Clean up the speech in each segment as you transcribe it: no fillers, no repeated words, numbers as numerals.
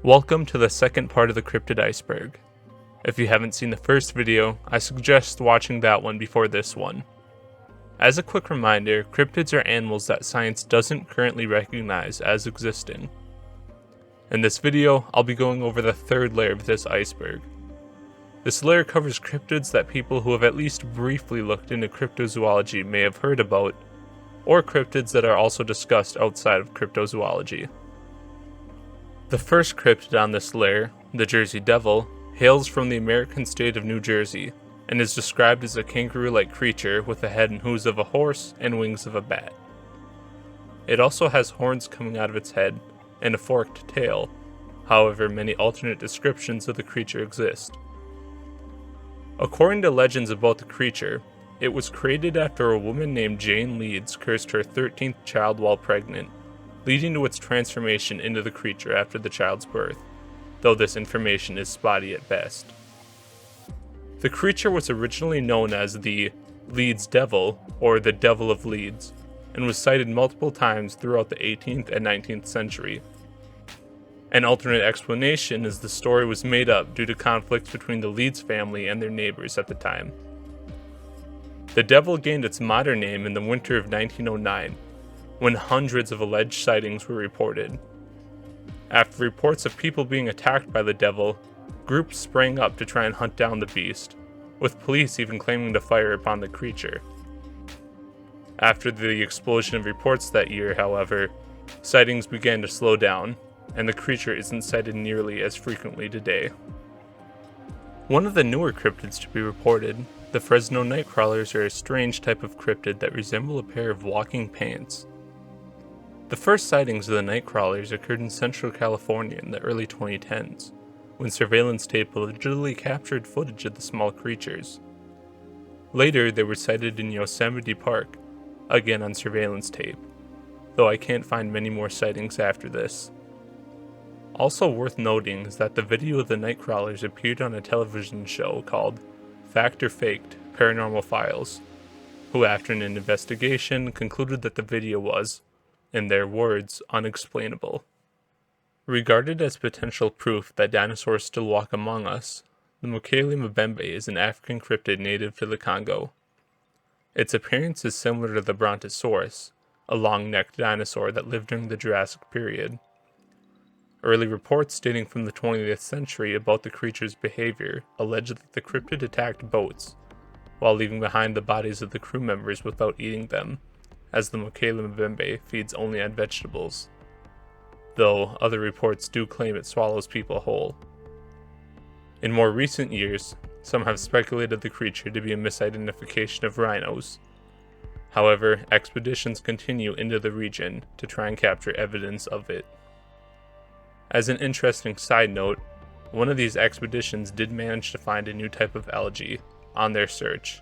Welcome to the second part of the Cryptid Iceberg. If you haven't seen the first video, I suggest watching that one before this one. As a quick reminder, cryptids are animals that science doesn't currently recognize as existing. In this video, I'll be going over the third layer of this iceberg. This layer covers cryptids that people who have at least briefly looked into cryptozoology may have heard about, or cryptids that are also discussed outside of cryptozoology. The first cryptid on this layer, the Jersey Devil, hails from the American state of New Jersey, and is described as a kangaroo-like creature with the head and hooves of a horse and wings of a bat. It also has horns coming out of its head and a forked tail, however many alternate descriptions of the creature exist. According to legends about the creature, it was created after a woman named Jane Leeds cursed her 13th child while pregnant, leading to its transformation into the creature after the child's birth, though this information is spotty at best. The creature was originally known as the Leeds Devil, or the Devil of Leeds, and was cited multiple times throughout the 18th and 19th century. An alternate explanation is the story was made up due to conflicts between the Leeds family and their neighbors at the time. The devil gained its modern name in the winter of 1909, when hundreds of alleged sightings were reported. After reports of people being attacked by the devil, groups sprang up to try and hunt down the beast, with police even claiming to fire upon the creature. After the explosion of reports that year, however, sightings began to slow down, and the creature isn't sighted nearly as frequently today. One of the newer cryptids to be reported, the Fresno Nightcrawlers, are a strange type of cryptid that resemble a pair of walking pants. The first sightings of the Nightcrawlers occurred in Central California in the early 2010s, when surveillance tape allegedly captured footage of the small creatures. Later, they were sighted in Yosemite Park, again on surveillance tape, though I can't find many more sightings after this. Also worth noting is that the video of the Nightcrawlers appeared on a television show called Fact or Faked: Paranormal Files, who after an investigation concluded that the video was, in their words, unexplainable. Regarded as potential proof that dinosaurs still walk among us, the Mokele Mbembe is an African cryptid native to the Congo. Its appearance is similar to the Brontosaurus, a long-necked dinosaur that lived during the Jurassic period. Early reports dating from the 20th century about the creature's behavior alleged that the cryptid attacked boats, while leaving behind the bodies of the crew members without eating them, as the Mokele Mbembe feeds only on vegetables, though other reports do claim it swallows people whole. In more recent years, some have speculated the creature to be a misidentification of rhinos. However, expeditions continue into the region to try and capture evidence of it. As an interesting side note, one of these expeditions did manage to find a new type of algae on their search.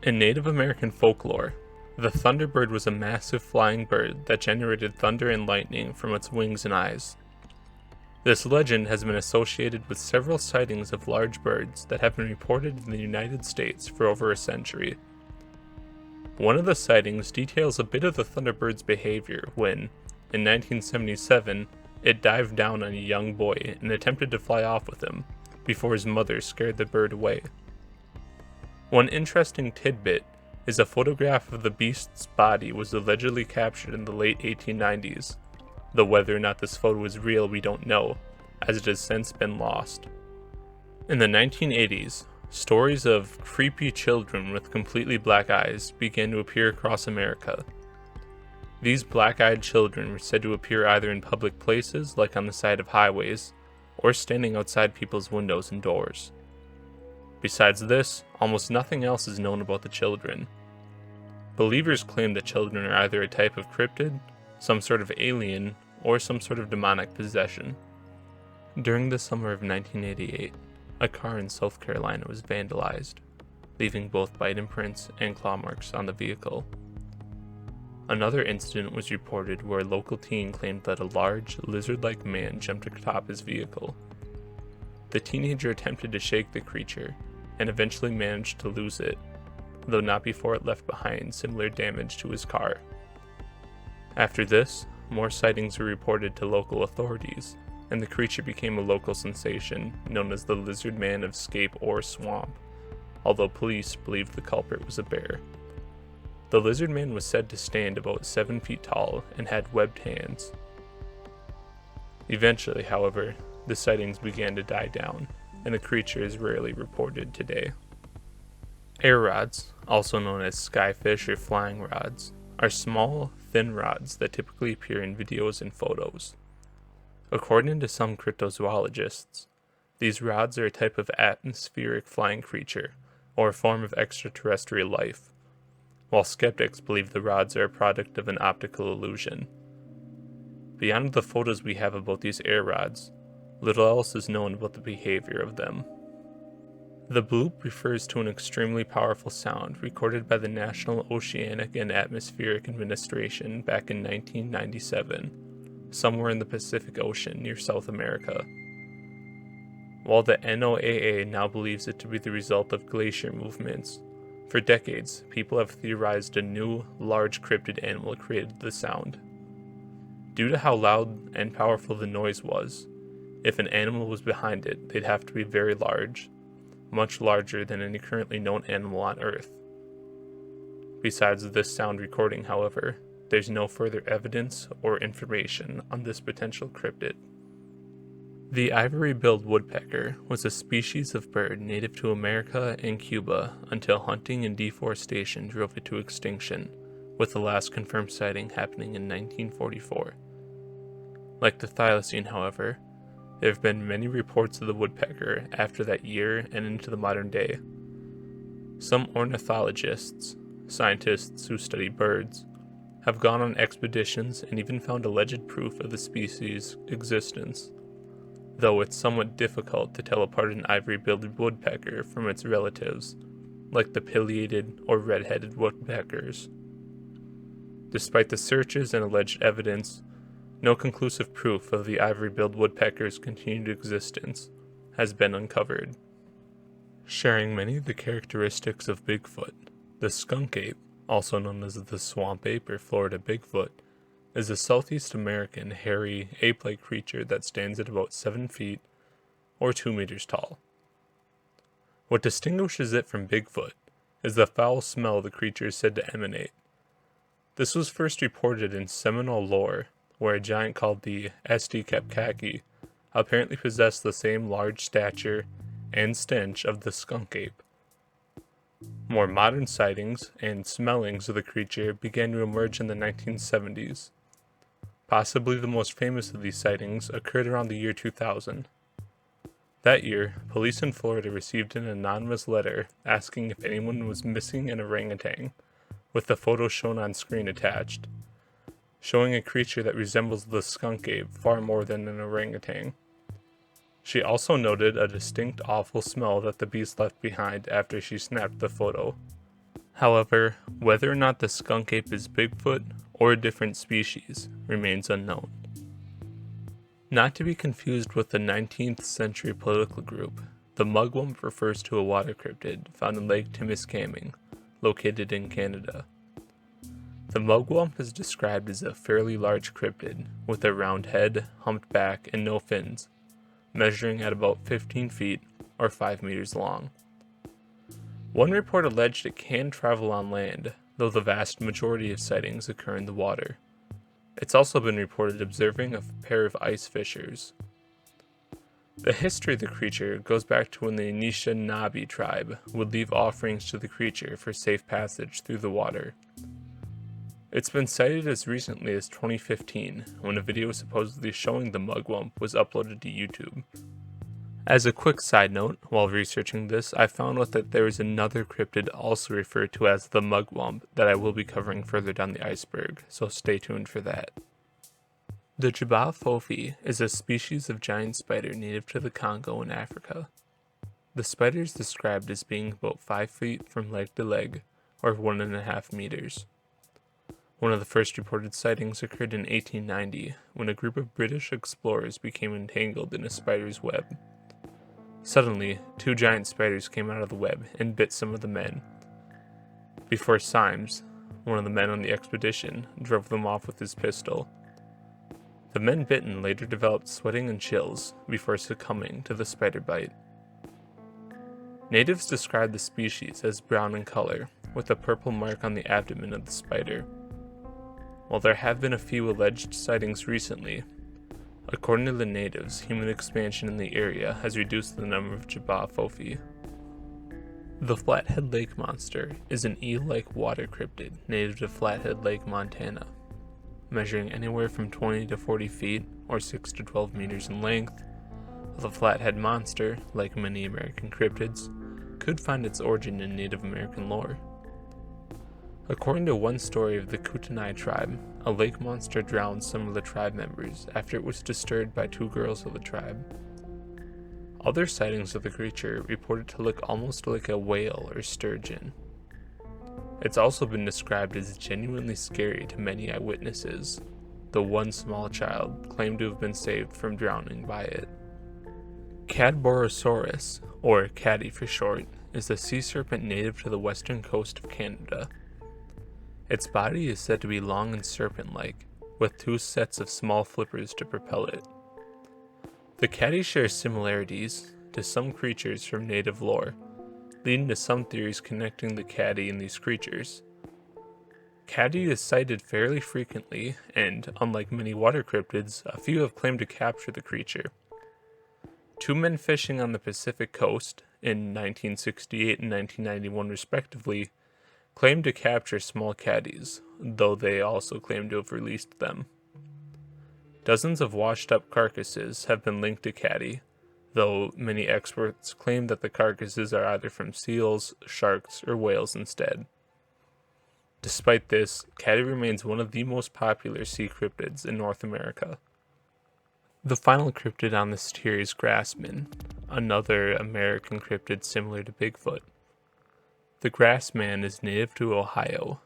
In Native American folklore, the Thunderbird was a massive flying bird that generated thunder and lightning from its wings and eyes. This legend has been associated with several sightings of large birds that have been reported in the United States for over a century. One of the sightings details a bit of the Thunderbird's behavior when, in 1977, it dived down on a young boy and attempted to fly off with him, before his mother scared the bird away. One interesting tidbit is a photograph of the beast's body was allegedly captured in the late 1890s, though whether or not this photo is real we don't know, as it has since been lost. In the 1980s, stories of creepy children with completely black eyes began to appear across America. These black-eyed children were said to appear either in public places, like on the side of highways, or standing outside people's windows and doors. Besides this, almost nothing else is known about the children. Believers claim the children are either a type of cryptid, some sort of alien, or some sort of demonic possession. During the summer of 1988, a car in South Carolina was vandalized, leaving both bite imprints and claw marks on the vehicle. Another incident was reported where a local teen claimed that a large, lizard-like man jumped atop his vehicle. The teenager attempted to shake the creature, and eventually managed to lose it, though not before it left behind similar damage to his car. After this, more sightings were reported to local authorities, and the creature became a local sensation known as the Lizard Man of Scape or Swamp, although police believed the culprit was a bear. The Lizard Man was said to stand about 7 feet tall and had webbed hands. Eventually, however, the sightings began to die down, and the creature is rarely reported today. Air rods, also known as skyfish or flying rods, are small, thin rods that typically appear in videos and photos. According to some cryptozoologists, these rods are a type of atmospheric flying creature, or a form of extraterrestrial life, while skeptics believe the rods are a product of an optical illusion. Beyond the photos we have about these air rods, little else is known about the behavior of them. The bloop refers to an extremely powerful sound recorded by the National Oceanic and Atmospheric Administration back in 1997, somewhere in the Pacific Ocean near South America. While the NOAA now believes it to be the result of glacier movements, for decades people have theorized a new, large cryptid animal created the sound. Due to how loud and powerful the noise was, if an animal was behind it, they'd have to be very large, much larger than any currently known animal on Earth. Besides this sound recording, however, there's no further evidence or information on this potential cryptid. The Ivory-Billed Woodpecker was a species of bird native to America and Cuba until hunting and deforestation drove it to extinction, with the last confirmed sighting happening in 1944. Like the thylacine, however, there have been many reports of the woodpecker after that year and into the modern day. Some ornithologists, scientists who study birds, have gone on expeditions and even found alleged proof of the species' existence, though it's somewhat difficult to tell apart an ivory-billed woodpecker from its relatives, like the pileated or red-headed woodpeckers. Despite the searches and alleged evidence, no conclusive proof of the ivory-billed woodpecker's continued existence has been uncovered. Sharing many of the characteristics of Bigfoot, the skunk ape, also known as the swamp ape or Florida Bigfoot, is a Southeast American hairy ape-like creature that stands at about 7 feet or 2 meters tall. What distinguishes it from Bigfoot is the foul smell the creature is said to emanate. This was first reported in Seminole lore, where a giant called the Esti apparently possessed the same large stature and stench of the skunk ape. More modern sightings and smellings of the creature began to emerge in the 1970s. Possibly the most famous of these sightings occurred around the year 2000. That year, police in Florida received an anonymous letter asking if anyone was missing an orangutan, with the photo shown on screen attached, showing a creature that resembles the skunk ape far more than an orangutan. She also noted a distinct awful smell that the beast left behind after she snapped the photo. However, whether or not the skunk ape is Bigfoot or a different species remains unknown. Not to be confused with the 19th century political group, the Mugwump refers to a water cryptid found in Lake Timiskaming, located in Canada. The Mugwump is described as a fairly large cryptid with a round head, humped back, and no fins, measuring at about 15 feet or 5 meters long. One report alleged it can travel on land, though the vast majority of sightings occur in the water. It's also been reported observing a pair of ice fissures. The history of the creature goes back to when the Anishinaabe tribe would leave offerings to the creature for safe passage through the water. It's been cited as recently as 2015, when a video supposedly showing the Mugwump was uploaded to YouTube. As a quick side note, while researching this, I found out that there is another cryptid also referred to as the Mugwump that I will be covering further down the iceberg, so stay tuned for that. The Jaba fofi is a species of giant spider native to the Congo in Africa. The spider is described as being about 5 feet from leg to leg, or 1.5 meters. One of the first reported sightings occurred in 1890, when a group of British explorers became entangled in a spider's web. Suddenly, 2 giant spiders came out of the web and bit some of the men. Before Symes, one of the men on the expedition, drove them off with his pistol. The men bitten later developed sweating and chills before succumbing to the spider bite. Natives describe the species as brown in color, with a purple mark on the abdomen of the spider. While there have been a few alleged sightings recently, according to the natives, human expansion in the area has reduced the number of jaba fofi. The Flathead Lake Monster is an eel-like water cryptid native to Flathead Lake, Montana. Measuring anywhere from 20 to 40 feet, or 6 to 12 meters in length, the Flathead monster, like many American cryptids, could find its origin in Native American lore. According to one story of the Kootenai tribe, a lake monster drowned some of the tribe members after it was disturbed by two girls of the tribe. Other sightings of the creature reported to look almost like a whale or sturgeon. It's also been described as genuinely scary to many eyewitnesses, though one small child claimed to have been saved from drowning by it. Cadborosaurus, or Caddy for short, is a sea serpent native to the western coast of Canada. Its body is said to be long and serpent-like, with two sets of small flippers to propel it. The Caddy shares similarities to some creatures from native lore, leading to some theories connecting the Caddy and these creatures. Caddy is sighted fairly frequently, and, unlike many water cryptids, a few have claimed to capture the creature. Two men fishing on the Pacific coast, in 1968 and 1991 respectively, claimed to capture small caddies, though they also claim to have released them. Dozens of washed-up carcasses have been linked to Caddy, though many experts claim that the carcasses are either from seals, sharks, or whales instead. Despite this, Caddy remains one of the most popular sea cryptids in North America. The final cryptid on this tier is Grassman, another American cryptid similar to Bigfoot. The Grassman is native to Ohio,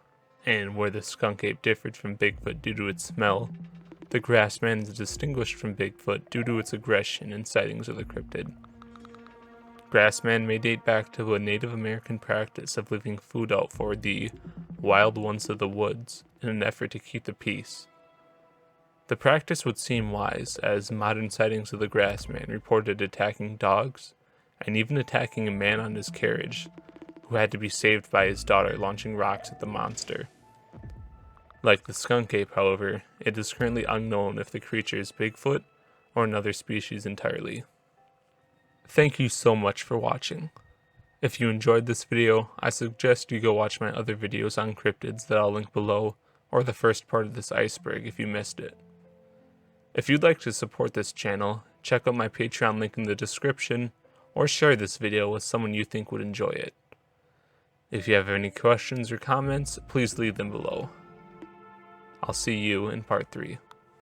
and where the Skunk Ape differed from Bigfoot due to its smell, the Grassman is distinguished from Bigfoot due to its aggression and sightings of the cryptid. Grassman may date back to a Native American practice of leaving food out for the wild ones of the woods in an effort to keep the peace. The practice would seem wise, as modern sightings of the Grassman reported attacking dogs, and even attacking a man on his carriage, who had to be saved by his daughter launching rocks at the monster. Like the Skunk Ape, however, it is currently unknown if the creature is Bigfoot or another species entirely. Thank you so much for watching. If you enjoyed this video, I suggest you go watch my other videos on cryptids that I'll link below, or the first part of this iceberg if you missed it. If you'd like to support this channel, check out my Patreon link in the description, or share this video with someone you think would enjoy it. If you have any questions or comments, please leave them below. I'll see you in part 3.